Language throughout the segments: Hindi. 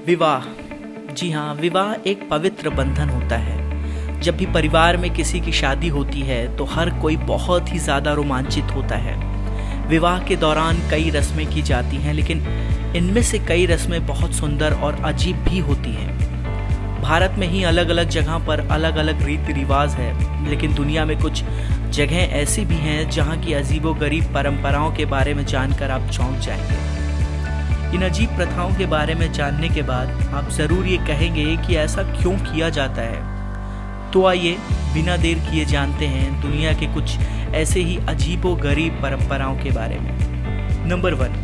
विवाह। जी हाँ, विवाह एक पवित्र बंधन होता है। जब भी परिवार में किसी की शादी होती है तो हर कोई बहुत ही ज़्यादा रोमांचित होता है। विवाह के दौरान कई रस्में की जाती हैं, लेकिन इनमें से कई रस्में बहुत सुंदर और अजीब भी होती हैं। भारत में ही अलग अलग जगह पर अलग अलग रीति रिवाज है, लेकिन दुनिया में कुछ जगहें ऐसी भी हैं जहाँ की अजीबोगरीब परंपराओं के बारे में जानकर आप चौंक जाएंगे। इन अजीब प्रथाओं के बारे में जानने के बाद आप ज़रूर ये कहेंगे कि ऐसा क्यों किया जाता है। तो आइए बिना देर किए जानते हैं दुनिया के कुछ ऐसे ही अजीबोगरीब परंपराओं के बारे में। नंबर 1,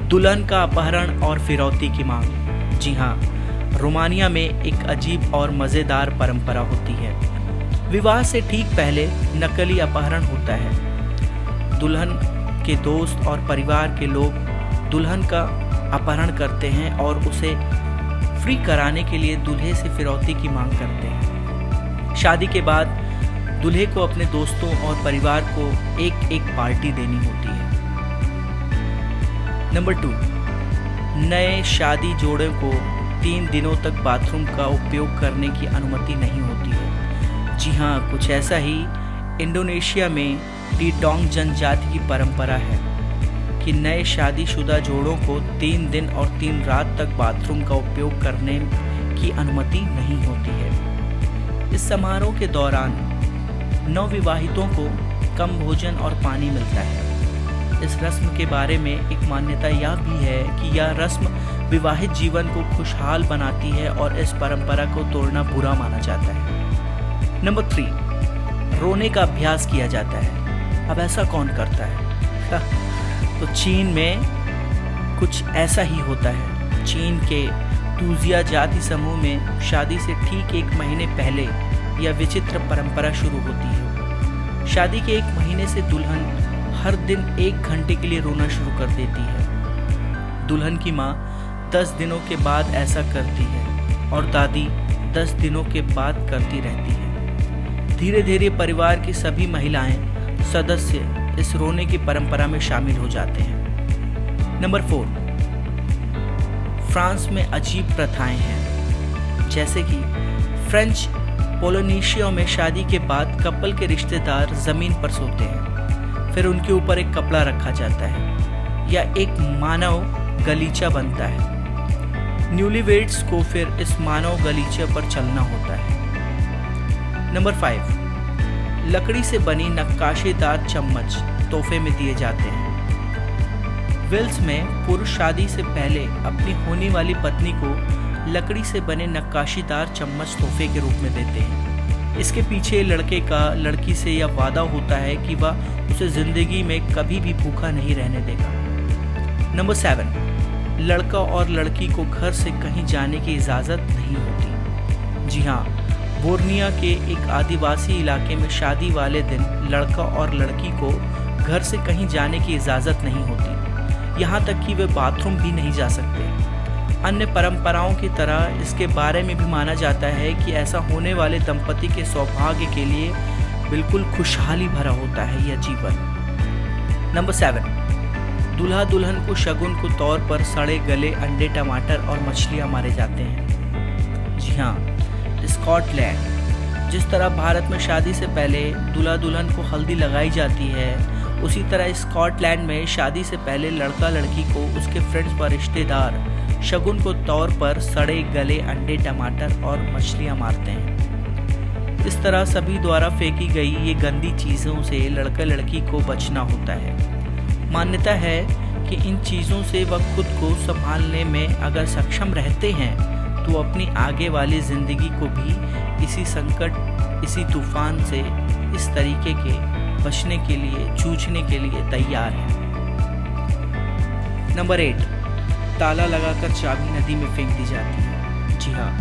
दुल्हन का अपहरण और फिरौती की मांग। जी हाँ, रोमानिया में एक अजीब और मज़ेदार परंपरा होती है। विवाह से ठीक पहले नकली अपहरण होता है। दुल्हन के दोस्त और परिवार के लोग दुल्हन का अपहरण करते हैं और उसे फ्री कराने के लिए दूल्हे से फिरौती की मांग करते हैं। शादी के बाद दूल्हे को अपने दोस्तों और परिवार को एक एक पार्टी देनी होती है। नंबर 2, नए शादी जोड़े को 3 दिनों तक बाथरूम का उपयोग करने की अनुमति नहीं होती है। जी हाँ, कुछ ऐसा ही इंडोनेशिया में टीटोंग जनजाति की परंपरा है कि नए शादीशुदा जोड़ों को 3 दिन और 3 रात तक बाथरूम का उपयोग करने की अनुमति नहीं होती है। इस समारोह के दौरान नवविवाहितों को कम भोजन और पानी मिलता है। इस रस्म के बारे में एक मान्यता यह भी है कि यह रस्म विवाहित जीवन को खुशहाल बनाती है और इस परंपरा को तोड़ना बुरा माना जाता है। नंबर 3, रोने का अभ्यास किया जाता है। अब ऐसा कौन करता है? तो चीन में कुछ ऐसा ही होता है। चीन के टूजिया जाति समूह में शादी से ठीक 1 महीने पहले यह विचित्र परंपरा शुरू होती है। शादी के 1 महीने से दुल्हन हर दिन 1 घंटे के लिए रोना शुरू कर देती है। दुल्हन की माँ 10 दिनों के बाद ऐसा करती है और दादी 10 दिनों के बाद करती रहती है। धीरे धीरे परिवार की सभी महिलाएं सदस्य इस रोने की परंपरा में शामिल हो जाते हैं। नंबर 4, फ्रांस में अजीब प्रथाएं हैं, जैसे कि फ्रेंच पोलिनेशिया में शादी के बाद कपल के रिश्तेदार जमीन पर सोते हैं, फिर उनके ऊपर एक कपड़ा रखा जाता है या एक मानव गलीचा बनता है। न्यूलीवेड्स को फिर इस मानव गलीचे पर चलना होता है। नंबर 5, लकड़ी से बनी नक्काशीदार चम्मच तोहफे में दिए जाते हैं। वेल्स में पुरुष शादी से पहले अपनी होने वाली पत्नी को लकड़ी से बने नक्काशीदार चम्मच तोहफे के रूप में देते हैं। इसके पीछे लड़के का लड़की से यह वादा होता है कि वह उसे जिंदगी में कभी भी भूखा नहीं रहने देगा। नंबर 7, लड़का और लड़की को घर से कहीं जाने की इजाज़त नहीं होती। जी हाँ, बोर्निया के एक आदिवासी इलाके में शादी वाले दिन लड़का और लड़की को घर से कहीं जाने की इजाज़त नहीं होती, यहाँ तक कि वे बाथरूम भी नहीं जा सकते। अन्य परंपराओं की तरह इसके बारे में भी माना जाता है कि ऐसा होने वाले दंपति के सौभाग्य के लिए बिल्कुल खुशहाली भरा होता है यह जीवन। नंबर 7, दूल्हा दुल्हन को शगुन के तौर पर सड़े गले अंडे, टमाटर और मछलियाँ मारे जाते हैं। जी हाँ, स्कॉटलैंड, जिस तरह भारत में शादी से पहले दूल्हा दुल्हन को हल्दी लगाई जाती है, उसी तरह स्कॉटलैंड में शादी से पहले लड़का लड़की को उसके फ्रेंड्स व रिश्तेदार शगुन के तौर पर सड़े गले अंडे, टमाटर और मछलियाँ मारते हैं। इस तरह सभी द्वारा फेंकी गई ये गंदी चीज़ों से लड़का लड़की को बचना होता है। मान्यता है कि इन चीज़ों से वह खुद को संभालने में अगर सक्षम रहते हैं तो अपनी आगे वाली ज़िंदगी को भी इसी संकट, इसी तूफान से इस तरीके के बचने के लिए, जूझने के लिए तैयार हैं। नंबर 8, ताला लगाकर चाबी नदी में फेंक दी जाती है। जी हाँ,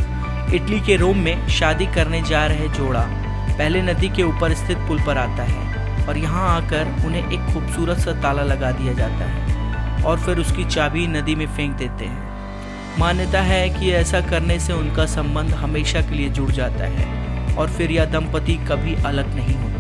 इटली के रोम में शादी करने जा रहे जोड़ा पहले नदी के ऊपर स्थित पुल पर आता है और यहाँ आकर उन्हें एक खूबसूरत सा ताला लगा दिया जाता है और फिर उसकी चाबी नदी में फेंक देते हैं। मान्यता है कि ऐसा करने से उनका संबंध हमेशा के लिए जुड़ जाता है और फिर यह दंपति कभी अलग नहीं होता।